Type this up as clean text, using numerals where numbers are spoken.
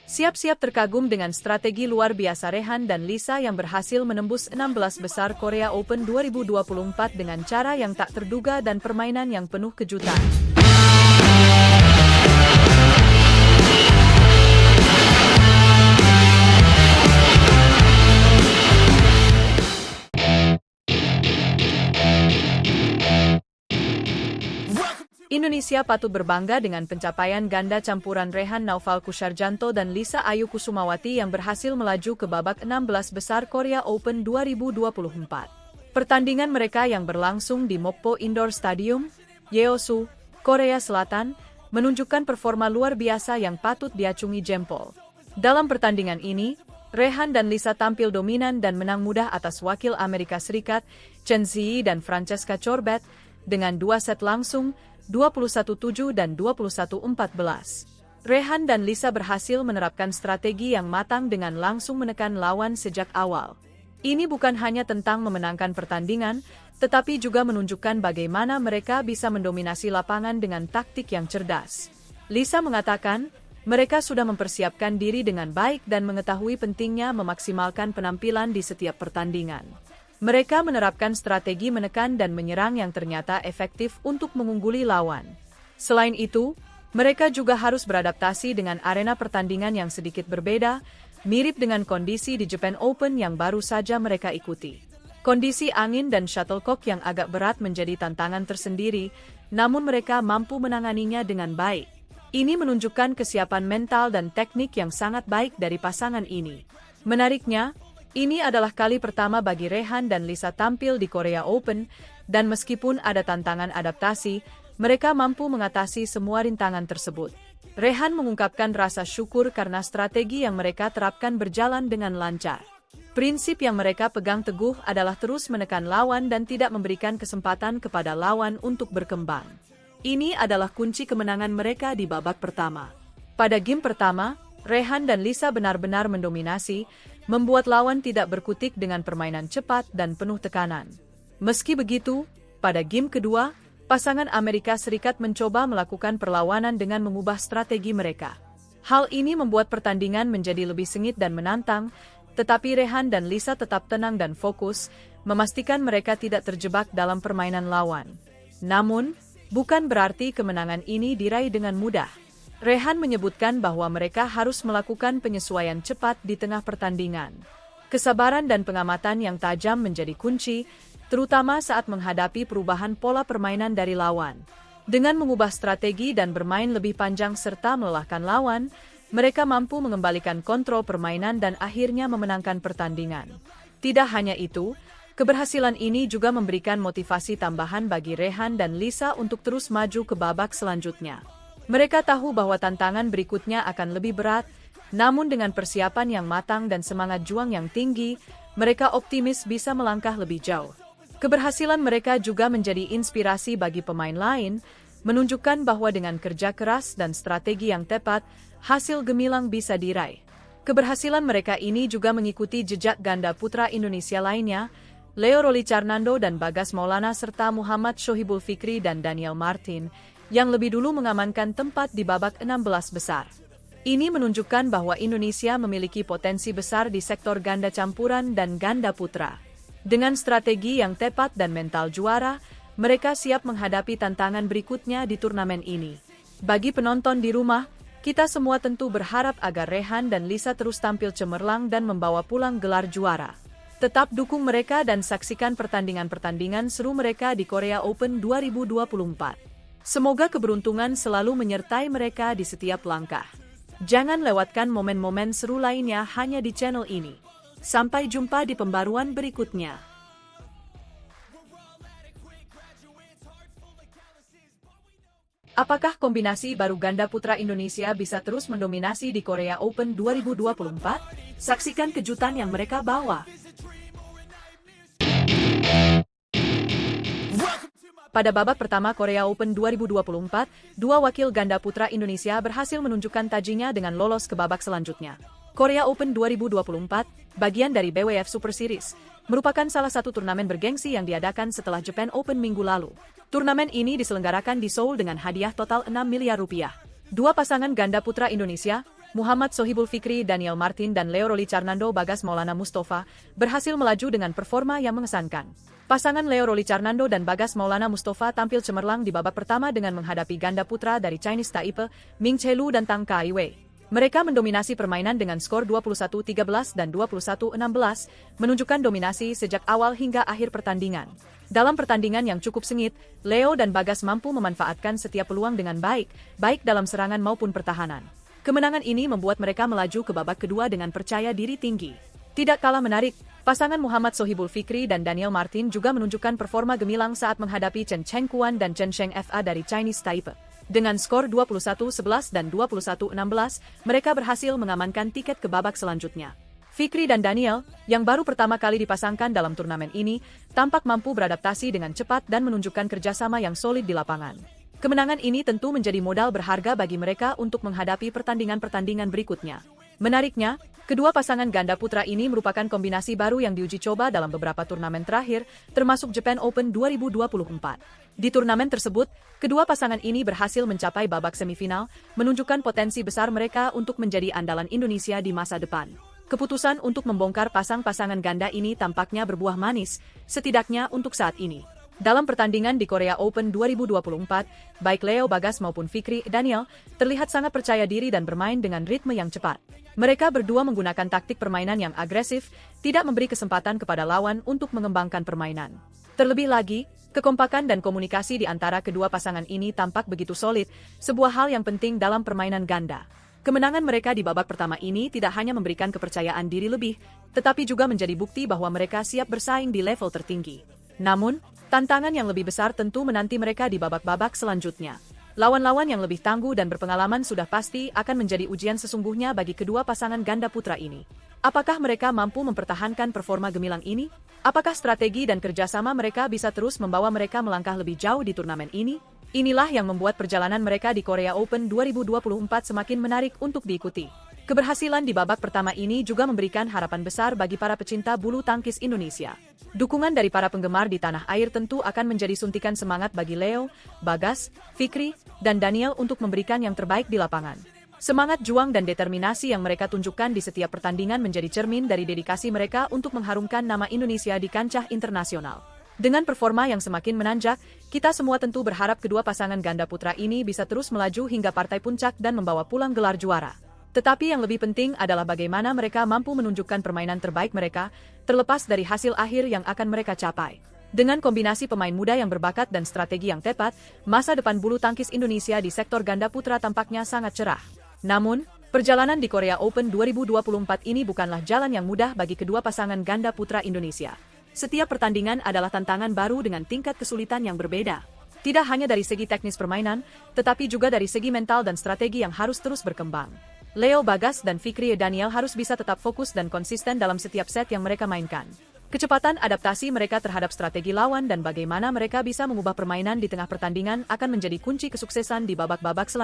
Siap-siap terkagum dengan strategi luar biasa Rehan dan Lisa yang berhasil menembus 16 besar Korea Open 2024 dengan cara yang tak terduga dan permainan yang penuh kejutan. Indonesia patut berbangga dengan pencapaian ganda campuran Rehan Naufal Kusarjanto dan Lisa Ayu Kusumawati yang berhasil melaju ke babak 16 besar Korea Open 2024. Pertandingan mereka yang berlangsung di Mokpo Indoor Stadium, Yeosu, Korea Selatan, menunjukkan performa luar biasa yang patut diacungi jempol. Dalam pertandingan ini, Rehan dan Lisa tampil dominan dan menang mudah atas wakil Amerika Serikat, Chen Ziyi dan Francesca Corbett, dengan 2 set langsung, 21-7 dan 21-14. Rehan dan Lisa berhasil menerapkan strategi yang matang dengan langsung menekan lawan sejak awal. Ini bukan hanya tentang memenangkan pertandingan, tetapi juga menunjukkan bagaimana mereka bisa mendominasi lapangan dengan taktik yang cerdas. Lisa mengatakan, mereka sudah mempersiapkan diri dengan baik dan mengetahui pentingnya memaksimalkan penampilan di setiap pertandingan. Mereka menerapkan strategi menekan dan menyerang yang ternyata efektif untuk mengungguli lawan. Selain itu, mereka juga harus beradaptasi dengan arena pertandingan yang sedikit berbeda, mirip dengan kondisi di Japan Open yang baru saja mereka ikuti. Kondisi angin dan shuttlecock yang agak berat menjadi tantangan tersendiri, namun mereka mampu menanganinya dengan baik. Ini menunjukkan kesiapan mental dan teknik yang sangat baik dari pasangan ini. Menariknya, ini adalah kali pertama bagi Rehan dan Lisa tampil di Korea Open, dan meskipun ada tantangan adaptasi, mereka mampu mengatasi semua rintangan tersebut. Rehan mengungkapkan rasa syukur karena strategi yang mereka terapkan berjalan dengan lancar. Prinsip yang mereka pegang teguh adalah terus menekan lawan dan tidak memberikan kesempatan kepada lawan untuk berkembang. Ini adalah kunci kemenangan mereka di babak pertama. Pada game pertama, Rehan dan Lisa benar-benar mendominasi, membuat lawan tidak berkutik dengan permainan cepat dan penuh tekanan. Meski begitu, pada game kedua, pasangan Amerika Serikat mencoba melakukan perlawanan dengan mengubah strategi mereka. Hal ini membuat pertandingan menjadi lebih sengit dan menantang, tetapi Rehan dan Lisa tetap tenang dan fokus, memastikan mereka tidak terjebak dalam permainan lawan. Namun, bukan berarti kemenangan ini diraih dengan mudah. Rehan menyebutkan bahwa mereka harus melakukan penyesuaian cepat di tengah pertandingan. Kesabaran dan pengamatan yang tajam menjadi kunci, terutama saat menghadapi perubahan pola permainan dari lawan. Dengan mengubah strategi dan bermain lebih panjang serta melelahkan lawan, mereka mampu mengembalikan kontrol permainan dan akhirnya memenangkan pertandingan. Tidak hanya itu, keberhasilan ini juga memberikan motivasi tambahan bagi Rehan dan Lisa untuk terus maju ke babak selanjutnya. Mereka tahu bahwa tantangan berikutnya akan lebih berat, namun dengan persiapan yang matang dan semangat juang yang tinggi, mereka optimis bisa melangkah lebih jauh. Keberhasilan mereka juga menjadi inspirasi bagi pemain lain, menunjukkan bahwa dengan kerja keras dan strategi yang tepat, hasil gemilang bisa diraih. Keberhasilan mereka ini juga mengikuti jejak ganda putra Indonesia lainnya, Leo Roli Carnando dan Bagas Maulana serta Muhammad Shohibul Fikri dan Daniel Martin, yang lebih dulu mengamankan tempat di babak 16 besar. Ini menunjukkan bahwa Indonesia memiliki potensi besar di sektor ganda campuran dan ganda putra. Dengan strategi yang tepat dan mental juara, mereka siap menghadapi tantangan berikutnya di turnamen ini. Bagi penonton di rumah, kita semua tentu berharap agar Rehan dan Lisa terus tampil cemerlang dan membawa pulang gelar juara. Tetap dukung mereka dan saksikan pertandingan-pertandingan seru mereka di Korea Open 2024. Semoga keberuntungan selalu menyertai mereka di setiap langkah. Jangan lewatkan momen-momen seru lainnya hanya di channel ini. Sampai jumpa di pembaruan berikutnya. Apakah kombinasi baru ganda putra Indonesia bisa terus mendominasi di Korea Open 2024? Saksikan kejutan yang mereka bawa. Pada babak pertama Korea Open 2024, dua wakil ganda putra Indonesia berhasil menunjukkan tajinya dengan lolos ke babak selanjutnya. Korea Open 2024, bagian dari BWF Super Series, merupakan salah satu turnamen bergengsi yang diadakan setelah Japan Open minggu lalu. Turnamen ini diselenggarakan di Seoul dengan hadiah total 6 miliar rupiah. Dua pasangan ganda putra Indonesia, Muhammad Sohibul Fikri, Daniel Martin dan Leo Rolicarnando Bagas Maulana Mustafa, berhasil melaju dengan performa yang mengesankan. Pasangan Leo Rolicarnando dan Bagas Maulana Mustafa tampil cemerlang di babak pertama dengan menghadapi ganda putra dari Chinese Taipei, Ming Chelu dan Tang Kaiwei. Mereka mendominasi permainan dengan skor 21-13 dan 21-16, menunjukkan dominasi sejak awal hingga akhir pertandingan. Dalam pertandingan yang cukup sengit, Leo dan Bagas mampu memanfaatkan setiap peluang dengan baik, baik dalam serangan maupun pertahanan. Kemenangan ini membuat mereka melaju ke babak kedua dengan percaya diri tinggi. Tidak kalah menarik, pasangan Muhammad Sohibul Fikri dan Daniel Martin juga menunjukkan performa gemilang saat menghadapi Chen Chengkuan dan Chen Sheng Fa dari Chinese Taipei. Dengan skor 21-11 dan 21-16, mereka berhasil mengamankan tiket ke babak selanjutnya. Fikri dan Daniel, yang baru pertama kali dipasangkan dalam turnamen ini, tampak mampu beradaptasi dengan cepat dan menunjukkan kerjasama yang solid di lapangan. Kemenangan ini tentu menjadi modal berharga bagi mereka untuk menghadapi pertandingan-pertandingan berikutnya. Menariknya, kedua pasangan ganda putra ini merupakan kombinasi baru yang diuji coba dalam beberapa turnamen terakhir, termasuk Japan Open 2024. Di turnamen tersebut, kedua pasangan ini berhasil mencapai babak semifinal, menunjukkan potensi besar mereka untuk menjadi andalan Indonesia di masa depan. Keputusan untuk membongkar pasangan ganda ini tampaknya berbuah manis, setidaknya untuk saat ini. Dalam pertandingan di Korea Open 2024, baik Leo Bagas maupun Fikri Daniel terlihat sangat percaya diri dan bermain dengan ritme yang cepat. Mereka berdua menggunakan taktik permainan yang agresif, tidak memberi kesempatan kepada lawan untuk mengembangkan permainan. Terlebih lagi, kekompakan dan komunikasi di antara kedua pasangan ini tampak begitu solid, sebuah hal yang penting dalam permainan ganda. Kemenangan mereka di babak pertama ini tidak hanya memberikan kepercayaan diri lebih, tetapi juga menjadi bukti bahwa mereka siap bersaing di level tertinggi. Namun, tantangan yang lebih besar tentu menanti mereka di babak-babak selanjutnya. Lawan-lawan yang lebih tangguh dan berpengalaman sudah pasti akan menjadi ujian sesungguhnya bagi kedua pasangan ganda putra ini. Apakah mereka mampu mempertahankan performa gemilang ini? Apakah strategi dan kerjasama mereka bisa terus membawa mereka melangkah lebih jauh di turnamen ini? Inilah yang membuat perjalanan mereka di Korea Open 2024 semakin menarik untuk diikuti. Keberhasilan di babak pertama ini juga memberikan harapan besar bagi para pecinta bulu tangkis Indonesia. Dukungan dari para penggemar di tanah air tentu akan menjadi suntikan semangat bagi Leo, Bagas, Fikri, dan Daniel untuk memberikan yang terbaik di lapangan. Semangat juang dan determinasi yang mereka tunjukkan di setiap pertandingan menjadi cermin dari dedikasi mereka untuk mengharumkan nama Indonesia di kancah internasional. Dengan performa yang semakin menanjak, kita semua tentu berharap kedua pasangan ganda putra ini bisa terus melaju hingga partai puncak dan membawa pulang gelar juara. Tetapi yang lebih penting adalah bagaimana mereka mampu menunjukkan permainan terbaik mereka, terlepas dari hasil akhir yang akan mereka capai. Dengan kombinasi pemain muda yang berbakat dan strategi yang tepat, masa depan bulu tangkis Indonesia di sektor ganda putra tampaknya sangat cerah. Namun, perjalanan di Korea Open 2024 ini bukanlah jalan yang mudah bagi kedua pasangan ganda putra Indonesia. Setiap pertandingan adalah tantangan baru dengan tingkat kesulitan yang berbeda. Tidak hanya dari segi teknis permainan, tetapi juga dari segi mental dan strategi yang harus terus berkembang. Leo Bagas dan Fikri Daniel harus bisa tetap fokus dan konsisten dalam setiap set yang mereka mainkan. Kecepatan adaptasi mereka terhadap strategi lawan dan bagaimana mereka bisa mengubah permainan di tengah pertandingan akan menjadi kunci kesuksesan di babak-babak selanjutnya.